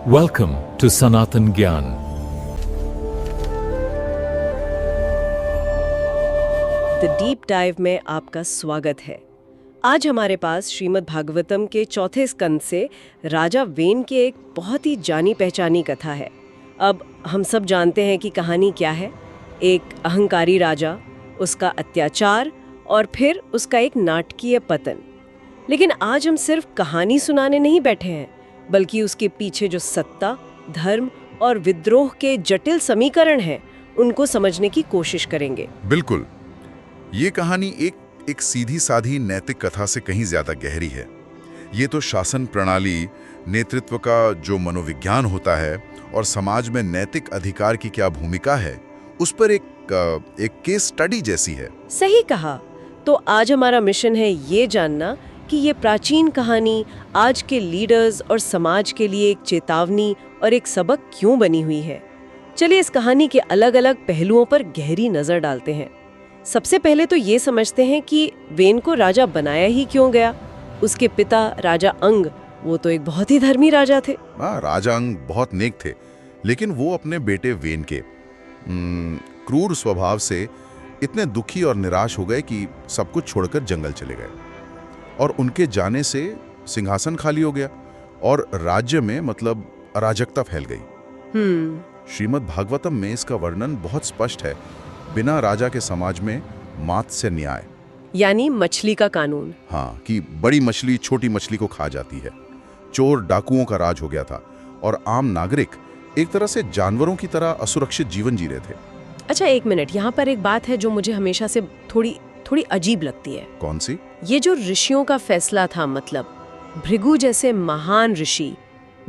Welcome to Sanatan Gyan. The deep dive में आपका स्वागत है। आज हमारे पास श्रीमद् भागवतम के चौथे स्कंद से राजा वेन की एक बहुत ही जानी पहचानी कथा है। अब हम सब जानते हैं कि कहानी क्या है। एक अहंकारी राजा, उसका अत्याचार और फिर उसका एक नाटकीय पतन। लेकिन आज हम सिर्फ कहानी सुनाने नहीं बैठे हैं, बल्कि उसके पीछे जो सत्ता, धर्म और विद्रोह के जटिल समीकरण हैं, उनको समझने की कोशिश करेंगे। बिल्कुल। ये कहानी एक सीधी साधी नैतिक कथा से कहीं ज्यादा गहरी है। ये तो शासन प्रणाली, नेतृत्व का जो मनोविज्ञान होता है और समाज में नैतिक अधिकार की क्या भूमिका है, उस पर एक केस स्टडी जैसी है। सही कहा। तो आज हमारा मिशन है ये जानना कि ये प्राचीन कहानी आज के लीडर्स और समाज के लिए एक चेतावनी और एक सबक क्यों बनी हुई है। चलिए इस कहानी के अलग अलग पहलुओं पर गहरी नजर डालते हैं। सबसे पहले तो ये समझते हैं कि वेन को राजा बनाया ही क्यों गया। उसके पिता राजा अंग, वो तो एक बहुत ही धर्मी राजा थे। राजा अंग बहुत नेक थे, लेकिन वो अपने बेटे वेन के क्रूर स्वभाव से इतने दुखी और निराश हो गए कि सब कुछ छोड़कर जंगल चले गए। और उनके जाने से सिंहासन खाली हो गया और राज्य में मतलब अराजकता फैल गई। श्रीमद् भागवतम में इसका वर्णन बहुत स्पष्ट है। बिना राजा के समाज में मात्स्य न्याय, यानी मछली का कानून। हाँ, कि बड़ी मछली छोटी मछली को खा जाती है। चोर डाकुओं का राज हो गया था और आम नागरिक एक तरह से जानवरों की तरह असुरक्षित जीवन जी रहे थे। अच्छा, एक मिनट, यहाँ पर एक बात है जो मुझे हमेशा से थोड़ी अजीब लगती है। कौन सी? ये जो ऋषियों का फैसला था, मतलब भृगु जैसे महान ऋषि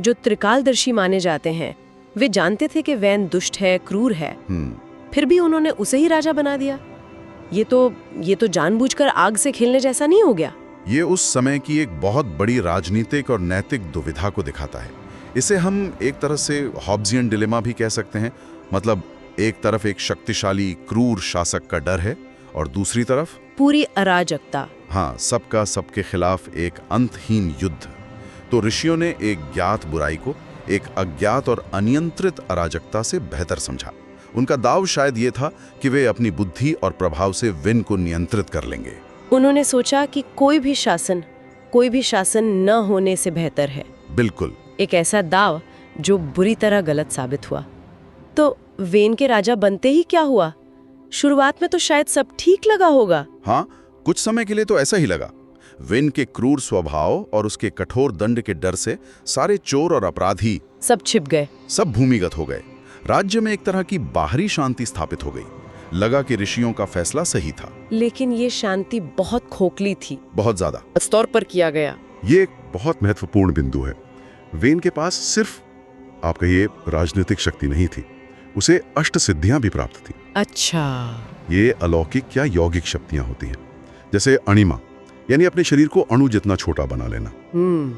जो त्रिकालदर्शी माने जाते हैं, वे जानते थे कि वैन दुष्ट है, क्रूर है, फिर भी उन्होंने उसे ही राजा बना दिया। ये तो जानबूझकर आग से खेलने जैसा नहीं हो गया? ये उस समय की एक बहुत बड़ी राजनीतिक और नैतिक दुविधा को दिखाता है। इसे हम एक तरह से हॉब्सियन डिलेमा भी कह सकते हैं। मतलब एक तरफ एक शक्तिशाली क्रूर शासक का डर है और दूसरी तरफ पूरी अराजकता। हाँ, सबका सबके खिलाफ एक अंतहीन युद्ध। तो ऋषियों ने एक ज्ञात बुराई को एक अज्ञात और अनियंत्रित अराजकता से बेहतर समझा। उनका दाव शायद ये था कि वे अपनी बुद्धि और प्रभाव से विन को नियंत्रित कर लेंगे। उन्होंने सोचा कि कोई भी शासन न होने से बेहतर है। बिल्कुल। एक ऐसा दाव जो बुरी तरह गलत साबित हुआ। तो वेन के राजा बनते ही क्या हुआ? शुरुआत में तो शायद सब ठीक लगा होगा। हाँ, कुछ समय के लिए तो ऐसा ही लगा। वेन के क्रूर स्वभाव और उसके कठोर दंड के डर से सारे चोर और अपराधी सब छिप गए, सब भूमिगत हो गए। राज्य में एक तरह की बाहरी शांति स्थापित हो गई। लगा कि ऋषियों का फैसला सही था। लेकिन ये शांति बहुत खोखली थी, बहुत ज्यादा स्तर पर किया गया। ये एक बहुत महत्वपूर्ण बिंदु है। वेन के पास सिर्फ आप कहिए राजनीतिक शक्ति नहीं थी, उसे अष्ट सिद्धियां भी प्राप्त थी। अच्छा। ये अलौकिक या यौगिक शक्तियां होती हैं, जैसे अणिमा यानी अपने शरीर को अणु जितना छोटा बना लेना।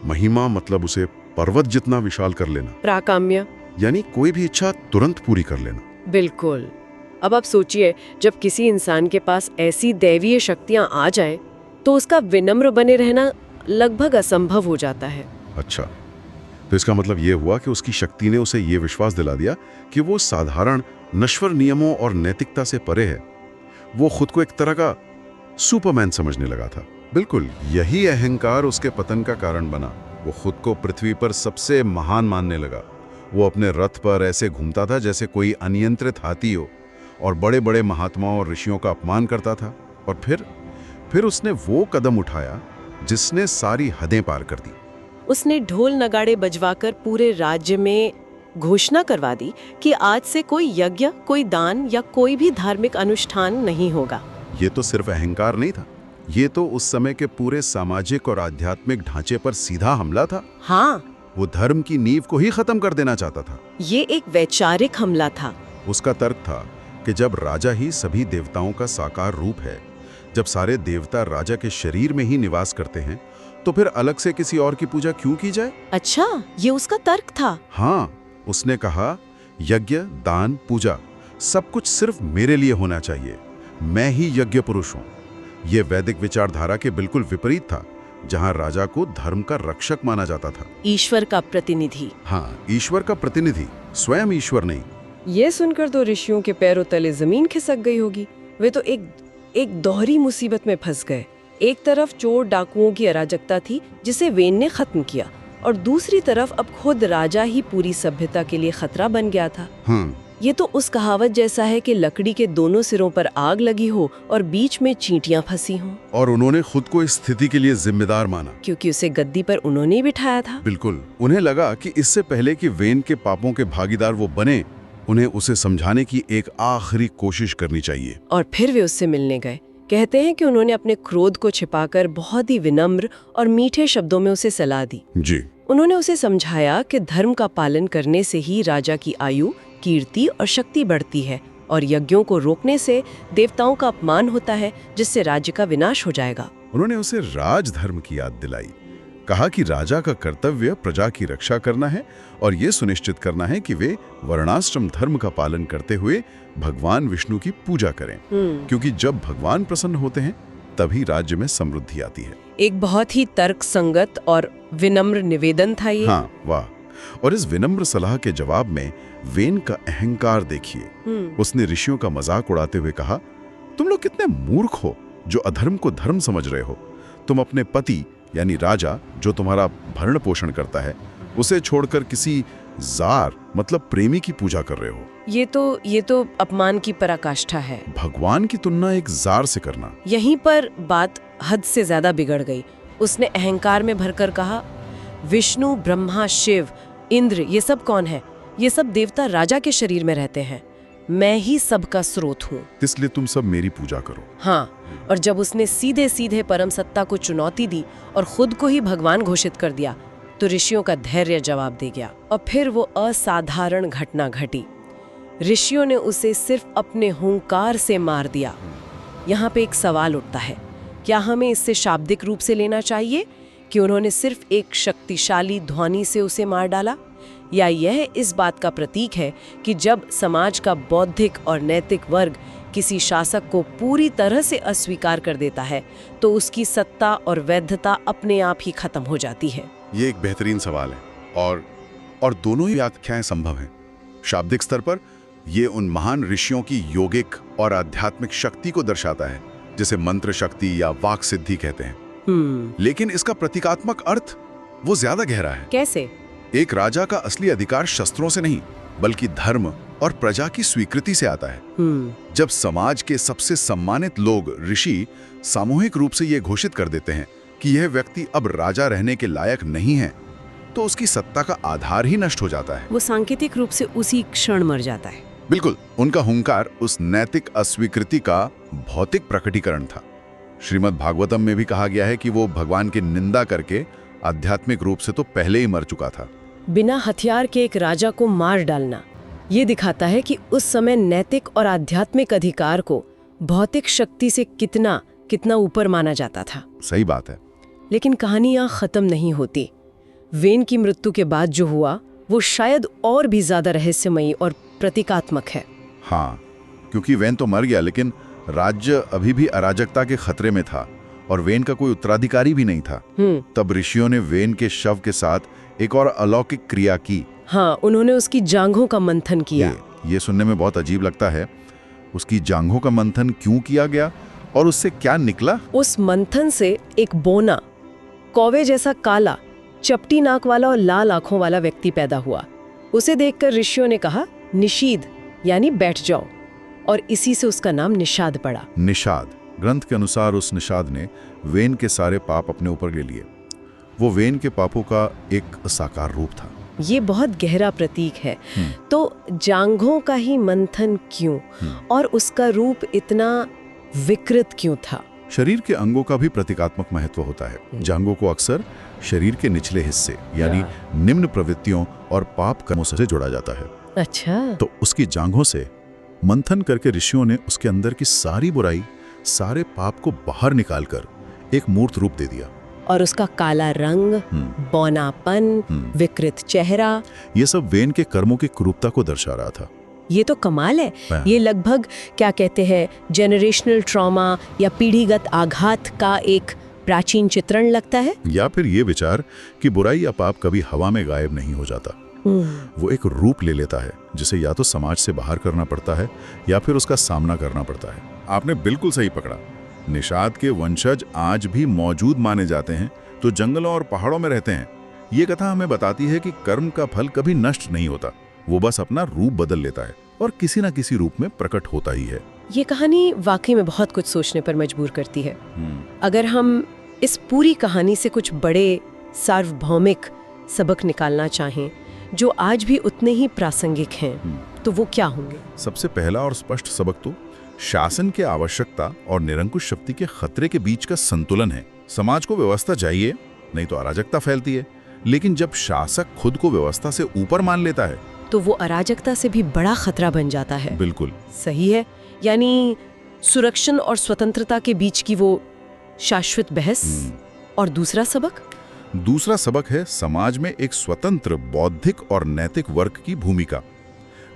महिमा मतलब उसे पर्वत जितना विशाल कर लेना। प्राकाम्य यानी कोई भी इच्छा तुरंत पूरी कर लेना। बिल्कुल। अब आप सोचिए, जब किसी इंसान के पास ऐसी दैवीय शक्तियां आ जाएं, तो उसका विनम्र बने रहना लगभग असंभव हो जाता है। अच्छा, तो इसका मतलब ये हुआ कि उसकी शक्ति ने उसे ये विश्वास दिला दिया कि वो साधारण नश्वर नियमों और नैतिकता से परे है। वो खुद को एक तरह का सुपरमैन समझने लगा था। बिल्कुल, यही अहंकार उसके पतन का कारण बना। वो खुद को पृथ्वी पर सबसे महान मानने लगा। वो अपने रथ पर ऐसे घूमता था जैसे कोई अनियंत्रित हाथी हो और बड़े बड़े महात्माओं और ऋषियों का अपमान करता था। और फिर उसने वो कदम उठाया जिसने सारी हदें पार कर दी। उसने ढोल नगाड़े बजवाकर पूरे राज्य में घोषणा करवा दी कि आज से कोई यज्ञ, कोई दान या कोई भी धार्मिक अनुष्ठान नहीं होगा। ये तो सिर्फ अहंकार नहीं था, ये तो उस समय के पूरे सामाजिक और आध्यात्मिक ढांचे पर सीधा हमला था। हाँ, वो धर्म की नींव को ही खत्म कर देना चाहता था। ये एक वैचारिक हमला था। उसका तर्क था कि जब राजा ही सभी देवताओं का साकार रूप है, जब सारे देवता राजा के शरीर में ही निवास करते हैं, तो फिर अलग से किसी और की पूजा क्यों की जाए? अच्छा, ये उसका तर्क था। हाँ, उसने कहा यज्ञ, दान, पूजा सब कुछ सिर्फ मेरे लिए होना चाहिए। मैं ही यज्ञ पुरुष हूँ। ये वैदिक विचारधारा के बिल्कुल विपरीत था, जहां राजा को धर्म का रक्षक माना जाता था। ईश्वर का प्रतिनिधि। हाँ, ईश्वर का प्रतिनिधि, स्वयं ईश्वर नहीं। ये सुनकर तो ऋषियों के पैरों तले जमीन खिसक गई होगी। वे तो एक दोहरी मुसीबत में फंस गए। एक तरफ चोर डाकुओं की अराजकता थी जिसे वेन ने खत्म किया, और दूसरी तरफ अब खुद राजा ही पूरी सभ्यता के लिए खतरा बन गया था। ये तो उस कहावत जैसा है कि लकड़ी के दोनों सिरों पर आग लगी हो और बीच में चींटियां फंसी हों। और उन्होंने खुद को इस स्थिति के लिए जिम्मेदार माना, क्योंकि उसे गद्दी पर उन्होंने ही बिठाया था। बिल्कुल। उन्हें लगा कि इससे पहले कि वेन के पापों के भागीदार वो बने, उन्हें उसे समझाने की एक आखिरी कोशिश करनी चाहिए। और फिर वे उससे मिलने गए। कहते हैं कि उन्होंने अपने क्रोध को छिपाकर बहुत ही विनम्र और मीठे शब्दों में उसे सलाह दी। जी। उन्होंने उसे समझाया कि धर्म का पालन करने से ही राजा की आयु, कीर्ति और शक्ति बढ़ती है, और यज्ञों को रोकने से देवताओं का अपमान होता है, जिससे राज्य का विनाश हो जाएगा। उन्होंने उसे राजधर्म की याद दिलाई। कहा कि राजा का कर्तव्य प्रजा की रक्षा करना है और ये सुनिश्चित करना है कि वे वर्णाश्रम धर्म का पालन करते हुए भगवान विष्णु की पूजा करें, क्योंकि जब भगवान प्रसन्न होते हैं तभी राज्य में समृद्धि आती है। एक बहुत ही तर्क संगत और विनम्र निवेदन था ये। हाँ, वाह। और इस विनम्र सलाह के जवाब में वेन का अहंकार देखिए। उसने ऋषियों का मजाक उड़ाते हुए कहा, तुम लोग कितने मूर्ख हो जो अधर्म को धर्म समझ रहे हो। तुम अपने पति यानी राजा, जो तुम्हारा भरण पोषण करता है, उसे छोड़कर किसी जार मतलब प्रेमी की पूजा कर रहे हो। ये तो अपमान की पराकाष्ठा है। भगवान की तुलना एक जार से करना। यहीं पर बात हद से ज्यादा बिगड़ गई। उसने अहंकार में भरकर कहा, विष्णु, ब्रह्मा, शिव, इंद्र, ये सब कौन है? ये सब देवता राजा के शरीर में रहते हैं। मैं ही सबका स्रोत हूँ, इसलिए तुम सब मेरी पूजा करो। हाँ। और जब उसने सीधे सीधे परम सत्ता को चुनौती दी और खुद को ही भगवान घोषित कर दिया, तो ऋषियों का धैर्य जवाब दे गया। और फिर वो असाधारण घटना घटी। ऋषियों ने उसे सिर्फ अपने हुंकार से मार दिया। यहाँ पे एक सवाल उठता है, क्या हमें इससे शाब्दिक रूप से लेना चाहिए कि उन्होंने सिर्फ एक शक्तिशाली ध्वनि से उसे मार डाला, या यह इस बात का प्रतीक है कि जब समाज का बौद्धिक और नैतिक वर्ग किसी शासक को पूरी तरह से अस्वीकार कर देता है तो उसकी सत्ता और वैधता अपने आप ही खत्म हो जाती है? ये एक बेहतरीन सवाल है और दोनों ही व्याख्याएं संभव हैं। शाब्दिक स्तर पर ये उन महान ऋषियों की योगिक और आध्यात्मिक शक्ति को दर्शाता है, जिसे मंत्र शक्ति या वाक सिद्धि कहते हैं। लेकिन इसका प्रतीकात्मक अर्थ वो ज्यादा गहरा है। कैसे? एक राजा का असली अधिकार शस्त्रों से नहीं, बल्कि धर्म और प्रजा की स्वीकृति से आता है। जब समाज के सबसे सम्मानित लोग, ऋषि, सामूहिक रूप से ये घोषित कर देते हैं कि यह व्यक्ति अब राजा रहने के लायक नहीं है, तो उसकी सत्ता का आधार ही नष्ट हो जाता है। वो सांकेतिक रूप से उसी क्षण मर जाता है। बिल्कुल। उनका हुंकार उस नैतिक अस्वीकृति का भौतिक प्रकटीकरण था। श्रीमद् भागवतम में भी कहा गया है कि वो भगवान की निंदा करके आध्यात्मिक रूप से तो पहले ही मर चुका था। बिना हथियार के एक राजा को मार डालना, ये दिखाता है कि उस समय नैतिक और आध्यात्मिक अधिकार को भौतिक शक्ति से कितना ऊपर माना जाता था। सही बात है। लेकिन कहानी यहाँ खत्म नहीं होती। वेन की मृत्यु के बाद जो हुआ वो शायद और भी ज्यादा रहस्यमयी और प्रतीकात्मक है। हाँ, क्योंकि वेन तो मर गया, लेकिन राज्य अभी भी अराजकता के खतरे में था और वेन का कोई उत्तराधिकारी भी नहीं था। तब ऋषियों ने वेन के शव के साथ एक और अलौकिक क्रिया की। हाँ, उन्होंने उसकी जांघों का मंथन किया। ये सुनने में बहुत अजीब लगता है। उसकी जांघों का मंथन क्यों किया गया और उससे क्या निकला? उस मंथन से एक बोना, कौवे जैसा काला, चपटी नाक वाला और लाल आंखों वाला व्यक्ति पैदा हुआ। उसे देखकर ऋषियों ने कहा, निषीद, यानी बैठ जाओ, और इसी से उसका नाम निषाद पड़ा। निषाद। ग्रंथ के अनुसार उस निषाद ने वेन के सारे पाप अपने ऊपर ले लिए। वो वेन के पापों का एक साकार रूप था। ये बहुत गहरा प्रतीक है। तो जांघों का ही मंथन क्यों, और उसका रूप इतना विकृत क्यों था? शरीर के अंगों का भी प्रतीकात्मक महत्व होता है। जांघों को अक्सर शरीर के निचले हिस्से यानी निम्न प्रवृत्तियों और पाप कर्मों से जोड़ा जाता है। अच्छा। तो उसकी जांघों से मंथन करके ऋषियों ने उसके अंदर की सारी बुराई, सारे पाप को बाहर निकालकर एक मूर्त रूप दे दिया। और उसका काला रंग, बौनापन, विकृत चेहरा, ये सब वेन के कर्मों की क्रूरता को दर्शा रहा था। ये तो कमाल है। ये लगभग क्या कहते हैं, जेनरेशनल ट्रॉमा या पीढ़ीगत आघात का एक प्राचीन चित्रण लगता है। या फिर ये विचार कि बुराई या पाप कभी हवा में गायब नहीं हो जाता, वो एक रूप ले लेता है जिसे या तो समाज से बाहर करना पड़ता है या फिर उसका सामना करना पड़ता है। आपने बिल्कुल सही पकड़ा, निषाद के वंशज आज भी मौजूद माने जाते हैं, तो जंगलों और पहाड़ों में रहते हैं। ये कथा हमें बताती है कि कर्म का फल कभी नष्ट नहीं होता, वो बस अपना रूप बदल लेता है और किसी न किसी रूप में प्रकट होता ही है। ये कहानी वाकई में बहुत कुछ सोचने पर मजबूर करती है। अगर हम इस पूरी कहानी से कुछ बड़े सार्वभौमिक सबक निकालना चाहें जो आज भी उतने ही प्रासंगिक हैं, तो वो क्या होंगे? सबसे पहला और स्पष्ट सबक तो शासन के आवश्यकता और निरंकुश शक्ति के खतरे के बीच का संतुलन है। समाज को व्यवस्था चाहिए, नहीं तो अराजकता फैलती है, लेकिन जब शासक खुद को व्यवस्था से ऊपर मान लेता है तो वो अराजकता से भी बड़ा खतरा बन जाता है। बिल्कुल सही है, यानी सुरक्षण और स्वतंत्रता के बीच की वो शाश्वत बहस। और दूसरा सबक है समाज में एक स्वतंत्र बौद्धिक और नैतिक वर्ग की भूमिका।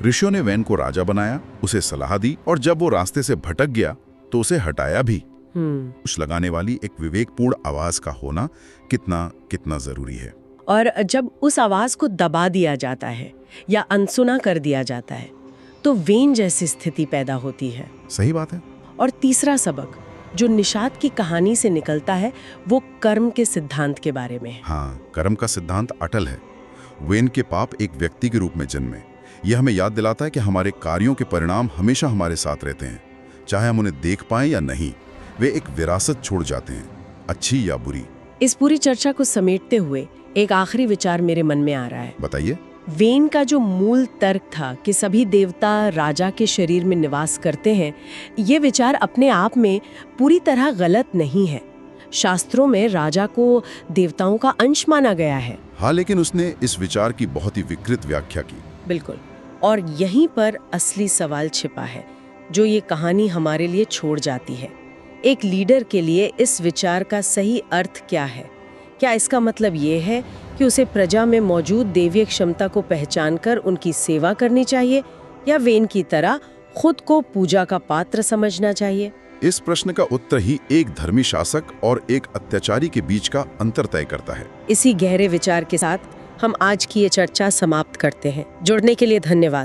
ऋषियों ने वैन को राजा बनाया, उसे सलाह दी, और जब वो रास्ते से भटक गया तो उसे हटाया भी। कुछ लगाने वाली एक विवेकपूर्ण आवाज का होना कितना कितना जरूरी है। और जब उस आवाज को दबा दिया जाता है या अनसुना कर दिया जाता है तो वेन जैसी स्थिति पैदा होती है। सही बात है। और तीसरा सबक जो निषाद की कहानी से निकलता है वो कर्म के सिद्धांत के बारे में है। हाँ, कर्म का सिद्धांत अटल है। वेन के पाप एक व्यक्ति के रूप में जन्मे, यह हमें याद दिलाता है कि हमारे कार्यों के परिणाम हमेशा हमारे साथ रहते हैं, चाहे हम उन्हें देख पाएं या नहीं। वे एक विरासत छोड़ जाते हैं, अच्छी या बुरी। इस पूरी चर्चा को समेटते हुए एक आखिरी विचार मेरे मन में आ रहा है। बताइए। वेन का जो मूल तर्क था कि सभी देवता राजा के शरीर में निवास करते हैं, ये विचार अपने आप में पूरी तरह गलत नहीं है। शास्त्रों में राजा को देवताओं का अंश माना गया है। हाँ, लेकिन उसने इस विचार की बहुत ही विकृत व्याख्या की। बिल्कुल। और यहीं पर असली सवाल छिपा है जो ये कहानी हमारे लिए छोड़ जाती है। एक लीडर के लिए इस विचार का सही अर्थ क्या है? क्या इसका मतलब ये है कि उसे प्रजा में मौजूद दैवीय क्षमता को पहचानकर उनकी सेवा करनी चाहिए, या वेन की तरह खुद को पूजा का पात्र समझना चाहिए? इस प्रश्न का उत्तर ही एक धर्मी शासक और एक अत्याचारी के बीच का अंतर तय करता है। इसी गहरे विचार के साथ हम आज की ये चर्चा समाप्त करते हैं। जुड़ने के लिए धन्यवाद।